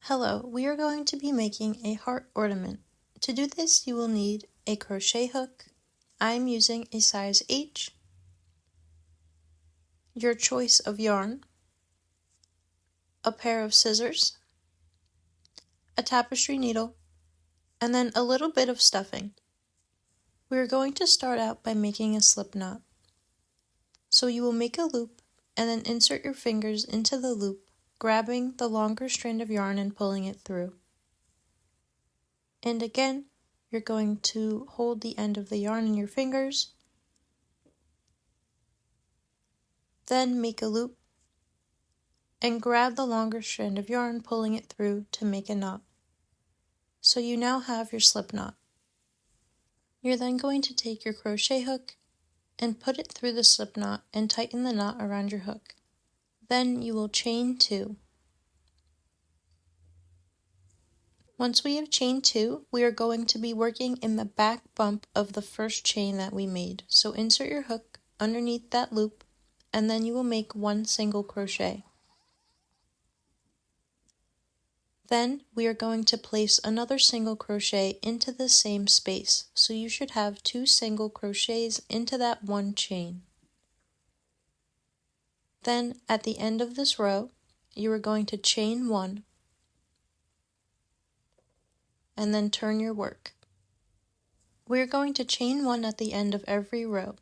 Hello, we are going to be making a heart ornament. To do this, you will need a crochet hook. I'm using a size H, your choice of yarn, a pair of scissors, a tapestry needle, and then a little bit of stuffing. We are going to start out by making a slip knot. So you will make a loop and then insert your fingers into the loop, grabbing the longer strand of yarn and pulling it through. And again, you're going to hold the end of the yarn in your fingers, then make a loop and grab the longer strand of yarn, pulling it through to make a knot. So you now have your slip knot. You're then going to take your crochet hook and put it through the slip knot and tighten the knot around your hook. Then you will chain 2. Once we have chained 2, we are going to be working in the back bump of the first chain that we made. So insert your hook underneath that loop and then you will make 1 single crochet. Then we are going to place another single crochet into the same space. So you should have 2 single crochets into that 1 chain. Then at the end of this row, you are going to chain 1 and then turn your work. We are going to chain 1 at the end of every row.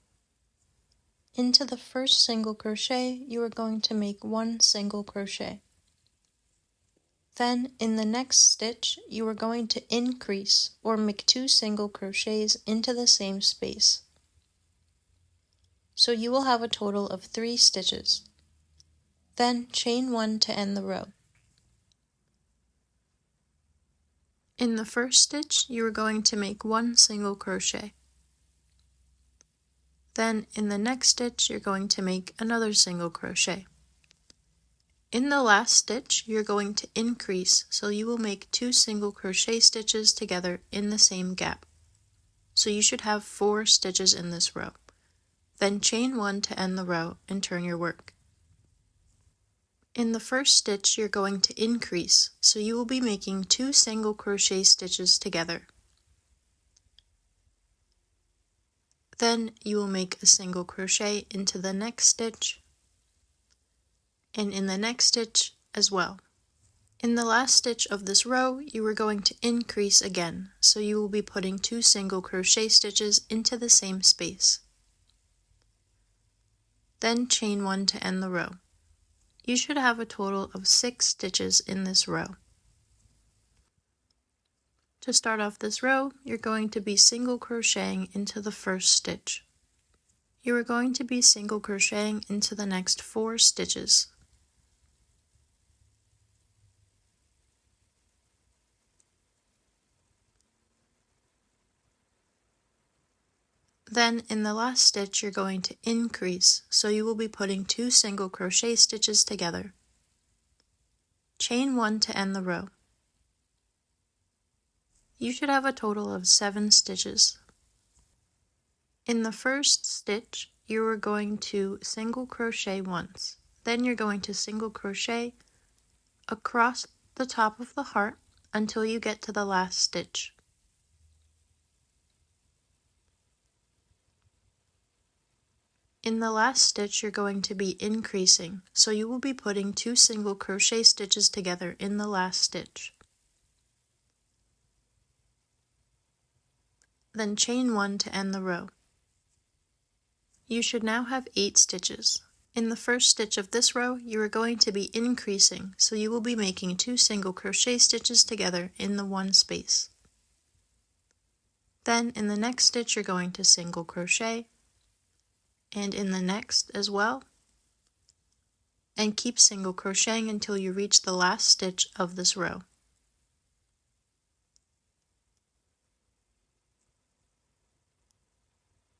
Into the first single crochet, you are going to make 1 single crochet. Then in the next stitch, you are going to increase or make 2 single crochets into the same space. So you will have a total of 3 stitches. Then chain 1 to end the row. In the first stitch, you are going to make 1 single crochet. Then in the next stitch, you're going to make another single crochet. In the last stitch, you're going to increase, so you will make 2 single crochet stitches together in the same gap. So you should have 4 stitches in this row. Then chain 1 to end the row and turn your work. In the first stitch, you're going to increase, so you will be making 2 single crochet stitches together. Then you will make a single crochet into the next stitch, and in the next stitch as well. In the last stitch of this row, you are going to increase again, so you will be putting 2 single crochet stitches into the same space. Then chain 1 to end the row. You should have a total of 6 stitches in this row. To start off this row, you're going to be single crocheting into the first stitch. You are going to be single crocheting into the next 4 stitches. Then in the last stitch, you're going to increase, so you will be putting 2 single crochet stitches together. Chain 1 to end the row. You should have a total of 7 stitches. In the first stitch, you are going to single crochet once. Then you're going to single crochet across the top of the heart until you get to the last stitch. In the last stitch, you're going to be increasing, so you will be putting 2 single crochet stitches together in the last stitch. Then chain 1 to end the row. You should now have 8 stitches. In the first stitch of this row, you are going to be increasing, so you will be making 2 single crochet stitches together in the 1 space. Then in the next stitch, you're going to single crochet, and in the next as well, and keep single crocheting until you reach the last stitch of this row.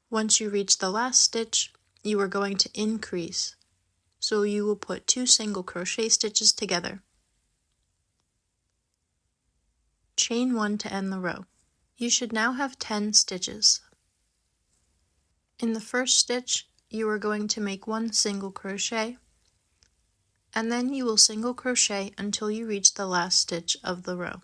Once you reach the last stitch, you are going to increase, so you will put 2 single crochet stitches together. Chain 1 to end the row. You should now have 10 stitches. In the first stitch, you are going to make 1 single crochet, and then you will single crochet until you reach the last stitch of the row.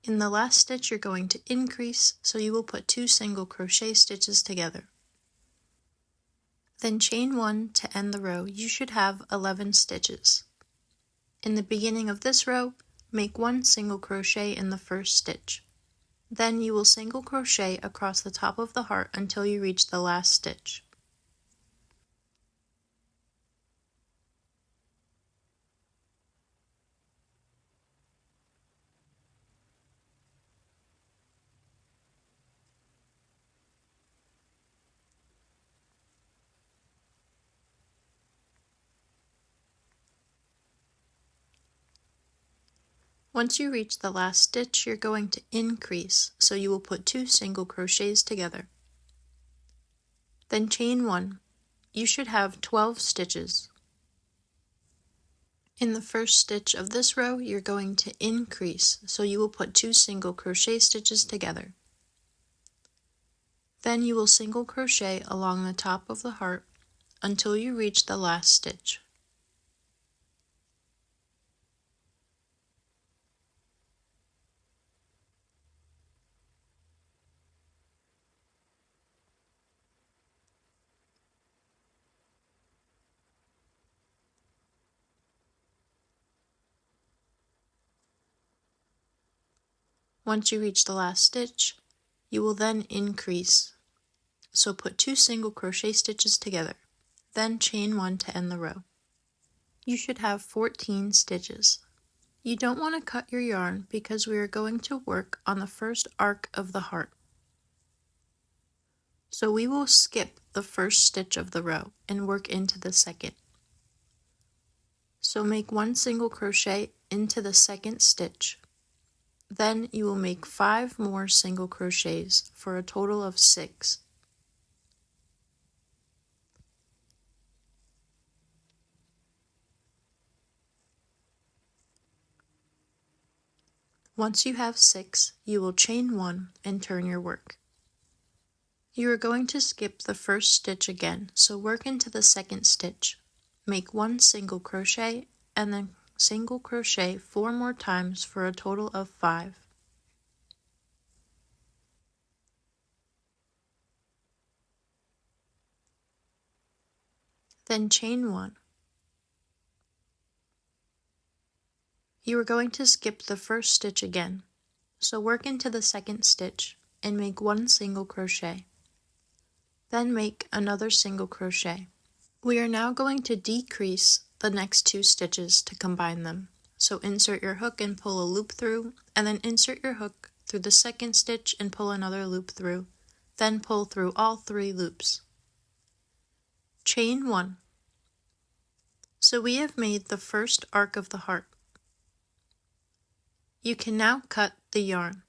In the last stitch you're going to increase, so you will put 2 single crochet stitches together. Then chain 1 to end the row. You should have 11 stitches. In the beginning of this row, make 1 single crochet in the first stitch. Then you will single crochet across the top of the heart until you reach the last stitch. Once you reach the last stitch, you're going to increase, so you will put 2 single crochets together. Then chain 1. You should have 12 stitches. In the first stitch of this row, you're going to increase, so you will put 2 single crochet stitches together. Then you will single crochet along the top of the heart until you reach the last stitch. Once you reach the last stitch, you will then increase, so put 2 single crochet stitches together, then chain 1 to end the row. You should have 14 stitches. You don't want to cut your yarn because we are going to work on the first arc of the heart. So we will skip the first stitch of the row and work into the second. So make 1 single crochet into the second stitch. Then you will make 5 more single crochets for a total of 6. Once you have 6, you will chain 1 and turn your work. You are going to skip the first stitch again, so work into the second stitch. Make 1 single crochet and then single crochet 4 more times for a total of 5. Then chain 1. You are going to skip the first stitch again, so work into the second stitch and make 1 single crochet. Then make another single crochet. We are now going to decrease the next 2 stitches to combine them. So insert your hook and pull a loop through, and then insert your hook through the second stitch and pull another loop through, then pull through all 3 loops. Chain 1. So we have made the first arc of the heart. You can now cut the yarn.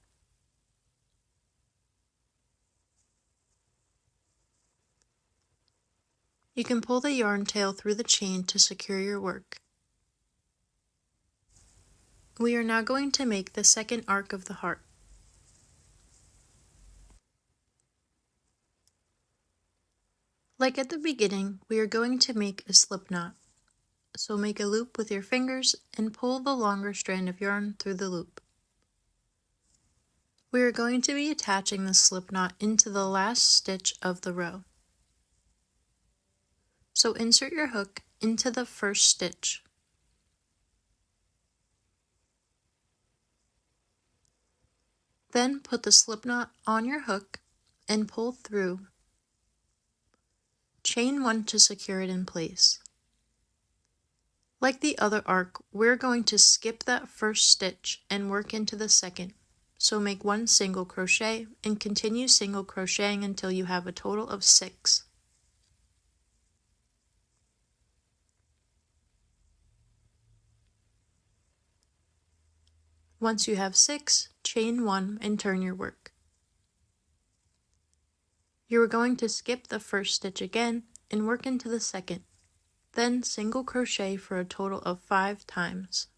You can pull the yarn tail through the chain to secure your work. We are now going to make the second arc of the heart. Like at the beginning, we are going to make a slip knot. So make a loop with your fingers and pull the longer strand of yarn through the loop. We are going to be attaching the slip knot into the last stitch of the row. So insert your hook into the first stitch. Then put the slip knot on your hook and pull through. Chain 1 to secure it in place. Like the other arc, we're going to skip that first stitch and work into the second. So make 1 single crochet and continue single crocheting until you have a total of 6. Once you have 6, chain 1 and turn your work. You are going to skip the first stitch again and work into the second. Then single crochet for a total of 5 times.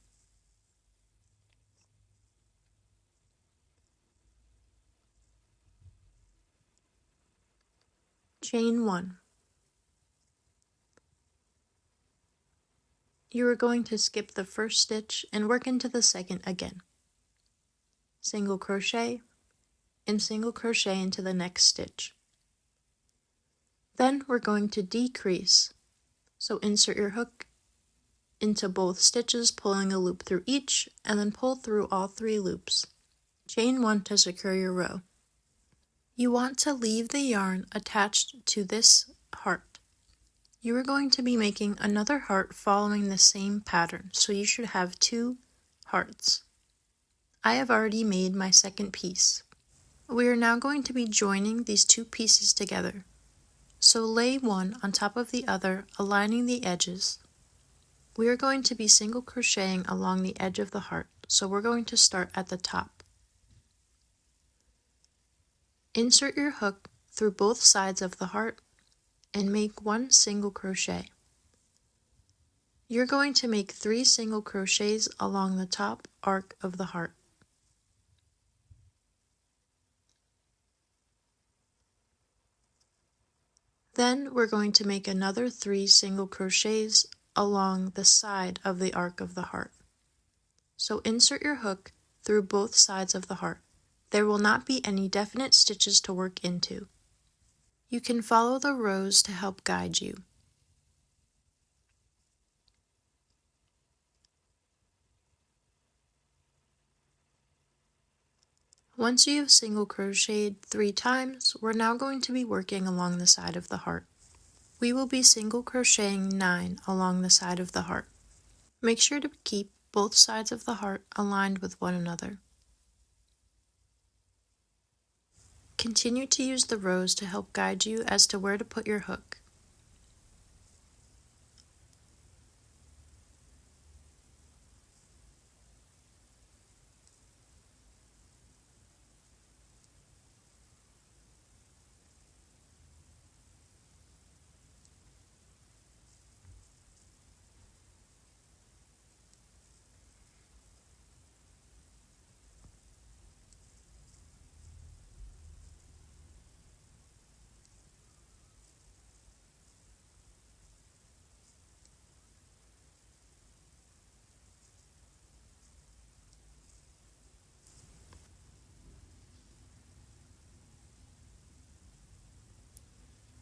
Chain 1. You are going to skip the first stitch and work into the second again. Single crochet and single crochet into the next stitch. Then we're going to decrease, so insert your hook into both stitches, pulling a loop through each, and then pull through all 3 loops. Chain 1 to secure your row. You want to leave the yarn attached to this heart. You are going to be making another heart following the same pattern, so you should have 2 hearts. I have already made my second piece. We are now going to be joining these 2 pieces together. So lay one on top of the other, aligning the edges. We are going to be single crocheting along the edge of the heart, so we're going to start at the top. Insert your hook through both sides of the heart and make 1 single crochet. You're going to make 3 single crochets along the top arc of the heart. Then we're going to make another 3 single crochets along the side of the arc of the heart. So insert your hook through both sides of the heart. There will not be any definite stitches to work into. You can follow the rows to help guide you. Once you have single crocheted 3 times, we're now going to be working along the side of the heart. We will be single crocheting 9 along the side of the heart. Make sure to keep both sides of the heart aligned with one another. Continue to use the rows to help guide you as to where to put your hook.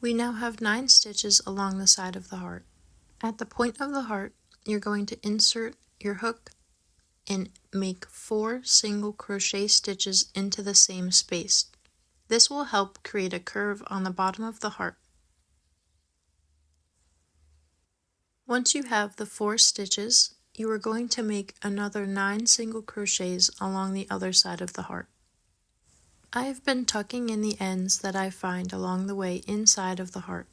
We now have 9 stitches along the side of the heart. At the point of the heart, you're going to insert your hook and make 4 single crochet stitches into the same space. This will help create a curve on the bottom of the heart. Once you have the 4 stitches, you are going to make another 9 single crochets along the other side of the heart. I have been tucking in the ends that I find along the way inside of the heart.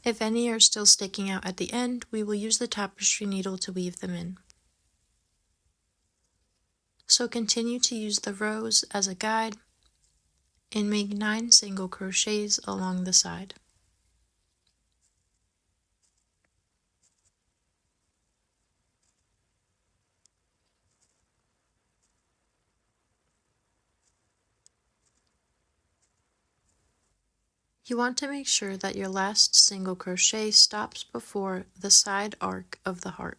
If any are still sticking out at the end, we will use the tapestry needle to weave them in. So continue to use the rows as a guide and make 9 single crochets along the side. You want to make sure that your last single crochet stops before the side arc of the heart.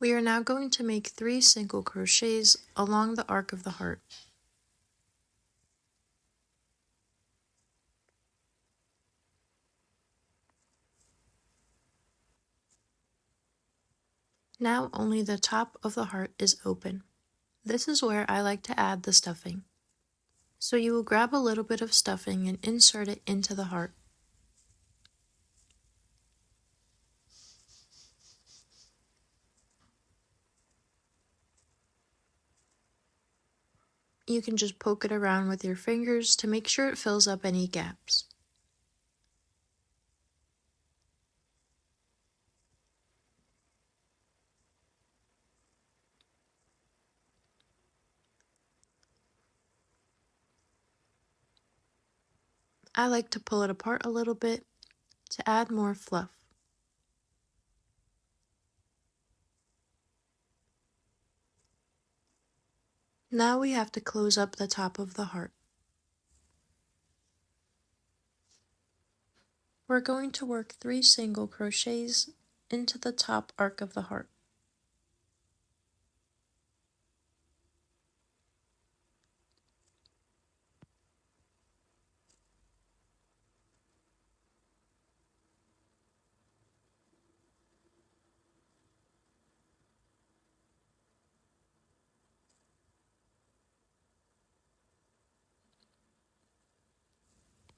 We are now going to make 3 single crochets along the arc of the heart. Now only the top of the heart is open. This is where I like to add the stuffing. So you will grab a little bit of stuffing and insert it into the heart. You can just poke it around with your fingers to make sure it fills up any gaps. I like to pull it apart a little bit to add more fluff. Now we have to close up the top of the heart. We're going to work 3 single crochets into the top arc of the heart.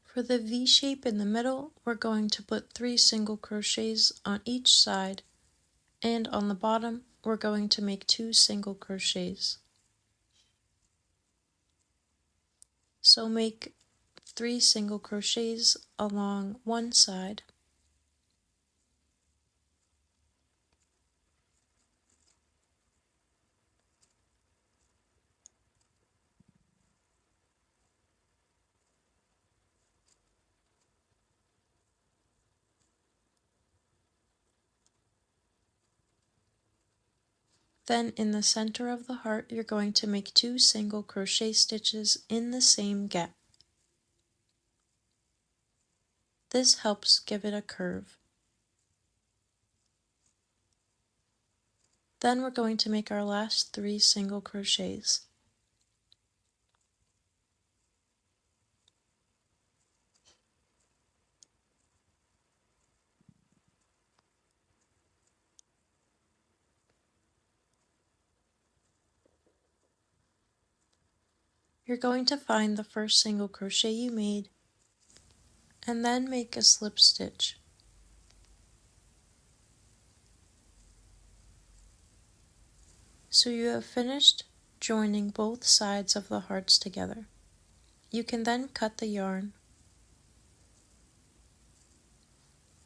For the V shape in the middle, we're going to put 3 single crochets on each side, and on the bottom, we're going to make 2 single crochets. So make 3 single crochets along one side. Then in the center of the heart, you're going to make 2 single crochet stitches in the same gap. This helps give it a curve. Then we're going to make our last 3 single crochets. You're going to find the first single crochet you made and then make a slip stitch. So you have finished joining both sides of the hearts together. You can then cut the yarn,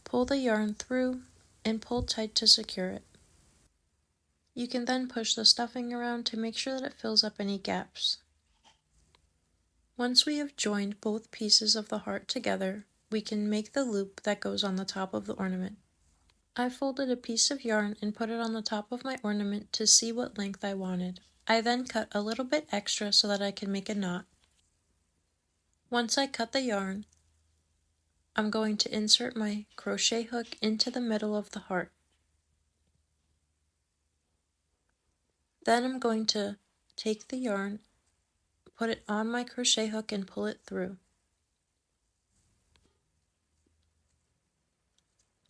pull the yarn through, and pull tight to secure it. You can then push the stuffing around to make sure that it fills up any gaps. Once we have joined both pieces of the heart together, we can make the loop that goes on the top of the ornament. I folded a piece of yarn and put it on the top of my ornament to see what length I wanted. I then cut a little bit extra so that I can make a knot. Once I cut the yarn, I'm going to insert my crochet hook into the middle of the heart. Then I'm going to take the yarn, put it on my crochet hook and pull it through.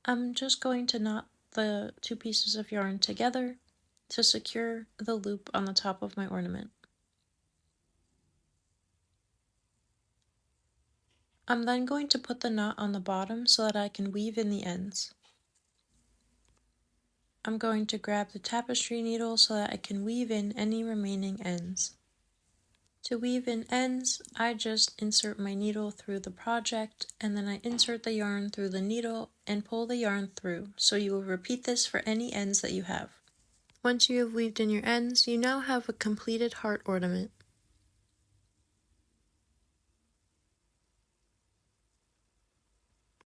I'm just going to knot the 2 pieces of yarn together to secure the loop on the top of my ornament. I'm then going to put the knot on the bottom so that I can weave in the ends. I'm going to grab the tapestry needle so that I can weave in any remaining ends. To weave in ends, I just insert my needle through the project and then I insert the yarn through the needle and pull the yarn through, so you will repeat this for any ends that you have. Once you have weaved in your ends, you now have a completed heart ornament.